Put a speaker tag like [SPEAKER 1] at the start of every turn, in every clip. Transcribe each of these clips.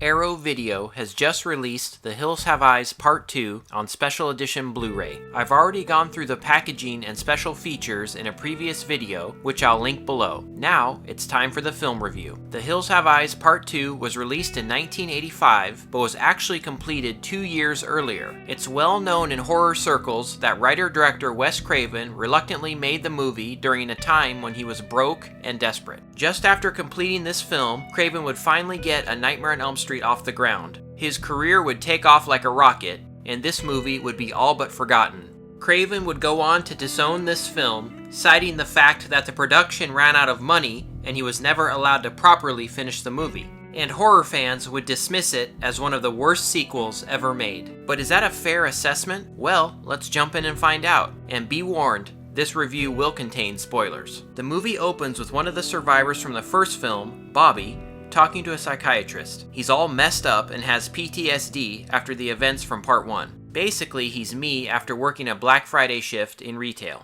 [SPEAKER 1] Arrow Video has just released The Hills Have Eyes Part 2 on Special Edition Blu-ray. I've already gone through the packaging and special features in a previous video, which I'll link below. Now, it's time for the film review. The Hills Have Eyes Part 2 was released in 1985, but was actually completed 2 years earlier. It's well known in horror circles that writer-director Wes Craven reluctantly made the movie during a time when he was broke and desperate. Just after completing this film, Craven would finally get A Nightmare on Elm Street off the ground. His career would take off like a rocket, and this movie would be all but forgotten. Craven would go on to disown this film, citing the fact that the production ran out of money and he was never allowed to properly finish the movie. And horror fans would dismiss it as one of the worst sequels ever made. But is that a fair assessment? Well, let's jump in and find out. And be warned, this review will contain spoilers. The movie opens with one of the survivors from the first film, Bobby, talking to a psychiatrist. He's all messed up and has PTSD after the events from part 1. Basically, he's me after working a Black Friday shift in retail.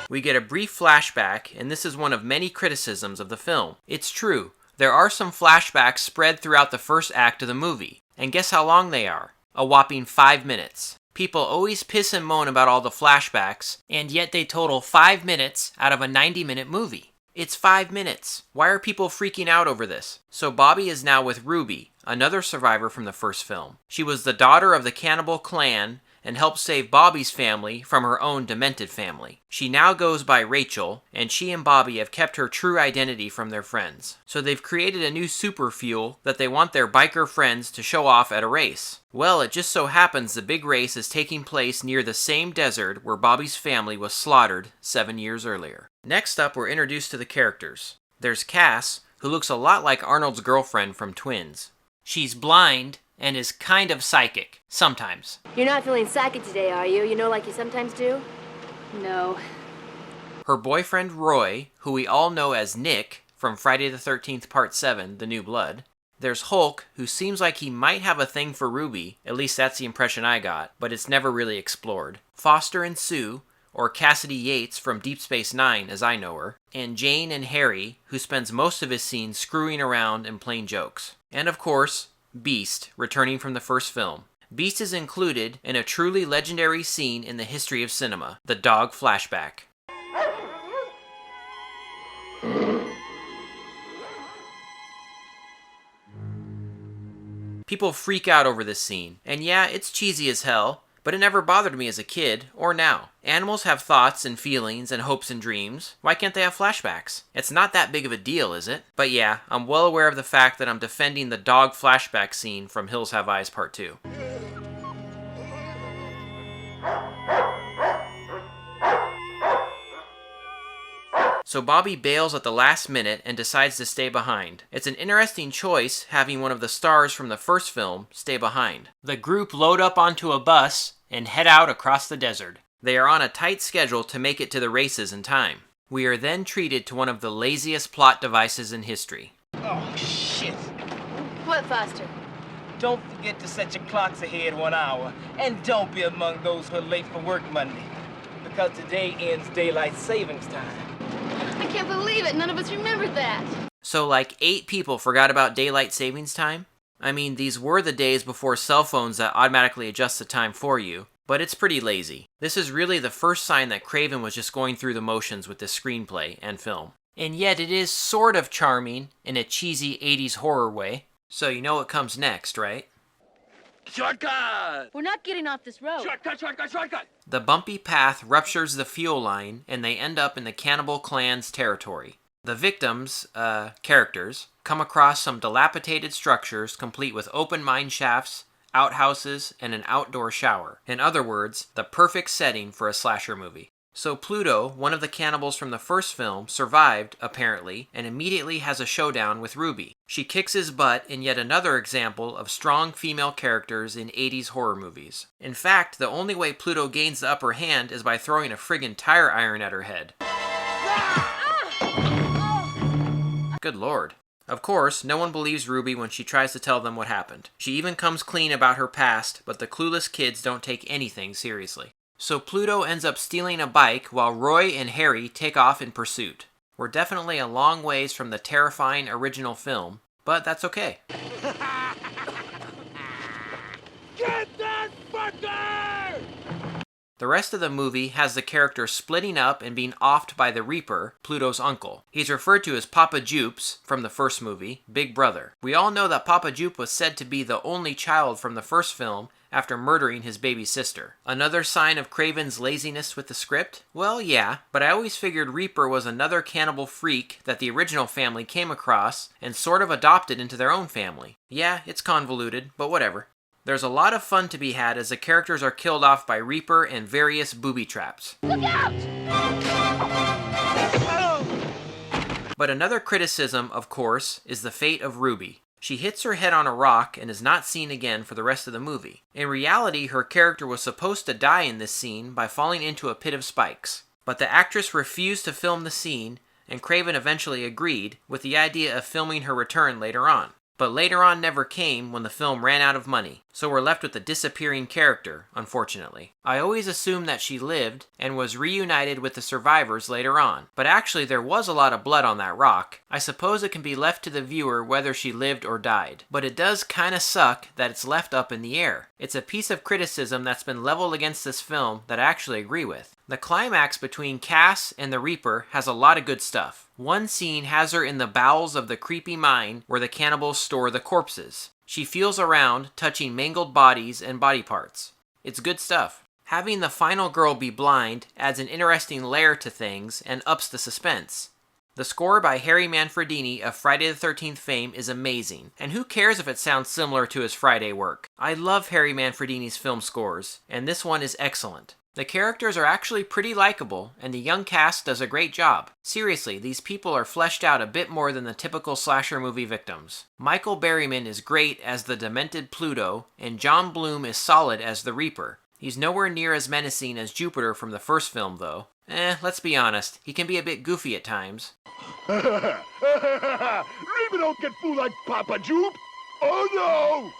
[SPEAKER 1] We get a brief flashback, and this is one of many criticisms of the film. It's true, there are some flashbacks spread throughout the first act of the movie. And guess how long they are? A whopping 5 minutes. People always piss and moan about all the flashbacks, and yet they total 5 minutes out of a 90-minute movie. It's 5 minutes. Why are people freaking out over this? So Bobby is now with Ruby, another survivor from the first film. She was the daughter of the cannibal clan and helped save Bobby's family from her own demented family. She now goes by Rachel, and she and Bobby have kept her true identity from their friends. So they've created a new super fuel that they want their biker friends to show off at a race. Well, it just so happens the big race is taking place near the same desert where Bobby's family was slaughtered 7 years earlier. Next up, we're introduced to the characters. There's Cass, who looks a lot like Arnold's girlfriend from Twins. She's blind and is kind of psychic, sometimes.
[SPEAKER 2] You're not feeling psychic today, are you? You know, like you sometimes do? No.
[SPEAKER 1] Her boyfriend Roy, who we all know as Nick from Friday the 13th Part 7, The New Blood. There's Hulk, who seems like he might have a thing for Ruby, at least that's the impression I got, but it's never really explored. Foster and Sue, or Cassidy Yates from Deep Space Nine as I know her, and Jane and Harry, who spends most of his scenes screwing around and playing jokes. And of course, Beast, returning from the first film. Beast is included in a truly legendary scene in the history of cinema, the dog flashback. People freak out over this scene, and yeah, it's cheesy as hell, but it never bothered me as a kid, or now. Animals have thoughts and feelings and hopes and dreams. Why can't they have flashbacks? It's not that big of a deal, is it? But yeah, I'm well aware of the fact that I'm defending the dog flashback scene from Hills Have Eyes Part 2. So Bobby bails at the last minute and decides to stay behind. It's an interesting choice having one of the stars from the first film stay behind. The group load up onto a bus and head out across the desert. They are on a tight schedule to make it to the races in time. We are then treated to one of the laziest plot devices in history.
[SPEAKER 3] Oh, shit.
[SPEAKER 2] What, Foster?
[SPEAKER 3] Don't forget to set your clocks ahead 1 hour, and don't be among those who are late for work Monday, because today ends daylight savings time.
[SPEAKER 2] I can't believe it. None of us remembered that.
[SPEAKER 1] So like 8 people forgot about daylight savings time? I mean, these were the days before cell phones that automatically adjust the time for you, but it's pretty lazy. This is really the first sign that Craven was just going through the motions with this screenplay and film. And yet it is sort of charming in a cheesy 80s horror way. So you know what comes next, right?
[SPEAKER 3] Shortcut!
[SPEAKER 2] We're not getting off this road.
[SPEAKER 3] Shortcut, shortcut, shortcut!
[SPEAKER 1] The bumpy path ruptures the fuel line, and they end up in the cannibal clan's territory. The victims, characters, come across some dilapidated structures complete with open mine shafts, outhouses, and an outdoor shower. In other words, the perfect setting for a slasher movie. So Pluto, one of the cannibals from the first film, survived, apparently, and immediately has a showdown with Ruby. She kicks his butt in yet another example of strong female characters in 80s horror movies. In fact, the only way Pluto gains the upper hand is by throwing a friggin' tire iron at her head. Good lord. Of course, no one believes Ruby when she tries to tell them what happened. She even comes clean about her past, but the clueless kids don't take anything seriously. So Pluto ends up stealing a bike while Roy and Harry take off in pursuit. We're definitely a long ways from the terrifying original film, but that's okay.
[SPEAKER 3] Get that fucker!
[SPEAKER 1] The rest of the movie has the characters splitting up and being offed by the Reaper, Pluto's uncle. He's referred to as Papa Jupes from the first movie, Big Brother. We all know that Papa Jupe was said to be the only child from the first film after murdering his baby sister. Another sign of Craven's laziness with the script? Well, yeah, but I always figured Reaper was another cannibal freak that the original family came across and sort of adopted into their own family. Yeah, it's convoluted, but whatever. There's a lot of fun to be had as the characters are killed off by Reaper and various booby traps.
[SPEAKER 2] Look out!
[SPEAKER 1] But another criticism, of course, is the fate of Ruby. She hits her head on a rock and is not seen again for the rest of the movie. In reality, her character was supposed to die in this scene by falling into a pit of spikes. But the actress refused to film the scene, and Craven eventually agreed, with the idea of filming her return later on. But later on never came when the film ran out of money, so we're left with a disappearing character, unfortunately. I always assumed that she lived and was reunited with the survivors later on, but actually there was a lot of blood on that rock. I suppose it can be left to the viewer whether she lived or died, but it does kinda suck that it's left up in the air. It's a piece of criticism that's been leveled against this film that I actually agree with. The climax between Cass and the Reaper has a lot of good stuff. One scene has her in the bowels of the creepy mine where the cannibals store the corpses. She feels around, touching mangled bodies and body parts. It's good stuff. Having the final girl be blind adds an interesting layer to things and ups the suspense. The score by Harry Manfredini of Friday the 13th fame is amazing, and who cares if it sounds similar to his Friday work? I love Harry Manfredini's film scores, and this one is excellent. The characters are actually pretty likable, and the young cast does a great job. Seriously, these people are fleshed out a bit more than the typical slasher movie victims. Michael Berryman is great as the demented Pluto, and John Bloom is solid as the Reaper. He's nowhere near as menacing as Jupiter from the first film, though. Let's be honest, he can be a bit goofy at times.
[SPEAKER 4] Reaper don't get fooled like Papa Jupe! Oh no!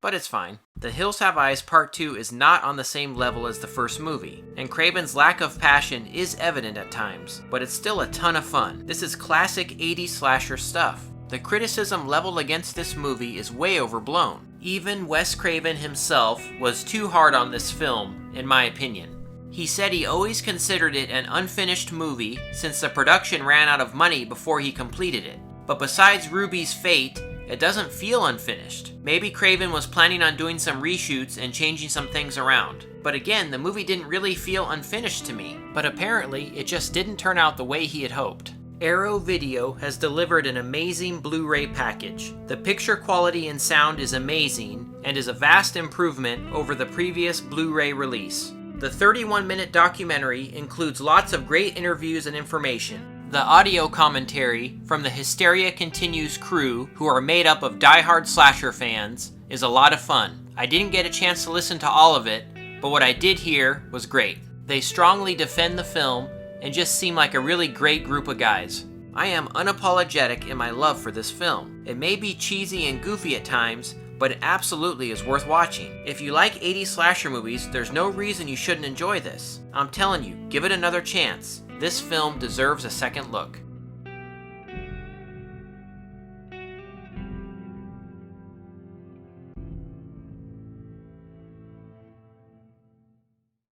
[SPEAKER 1] But it's fine. The Hills Have Eyes Part 2 is not on the same level as the first movie, and Craven's lack of passion is evident at times, but it's still a ton of fun. This is classic 80s slasher stuff. The criticism leveled against this movie is way overblown. Even Wes Craven himself was too hard on this film, in my opinion. He said he always considered it an unfinished movie since the production ran out of money before he completed it. But besides Ruby's fate, it doesn't feel unfinished. Maybe Craven was planning on doing some reshoots and changing some things around. But again, the movie didn't really feel unfinished to me. But apparently, it just didn't turn out the way he had hoped. Arrow Video has delivered an amazing Blu-ray package. The picture quality and sound is amazing, and is a vast improvement over the previous Blu-ray release. The 31-minute documentary includes lots of great interviews and information. The audio commentary from the Hysteria Continues crew, who are made up of die-hard slasher fans, is a lot of fun. I didn't get a chance to listen to all of it, but what I did hear was great. They strongly defend the film and just seem like a really great group of guys. I am unapologetic in my love for this film. It may be cheesy and goofy at times, but it absolutely is worth watching. If you like 80s slasher movies, there's no reason you shouldn't enjoy this. I'm telling you, give it another chance. This film deserves a second look.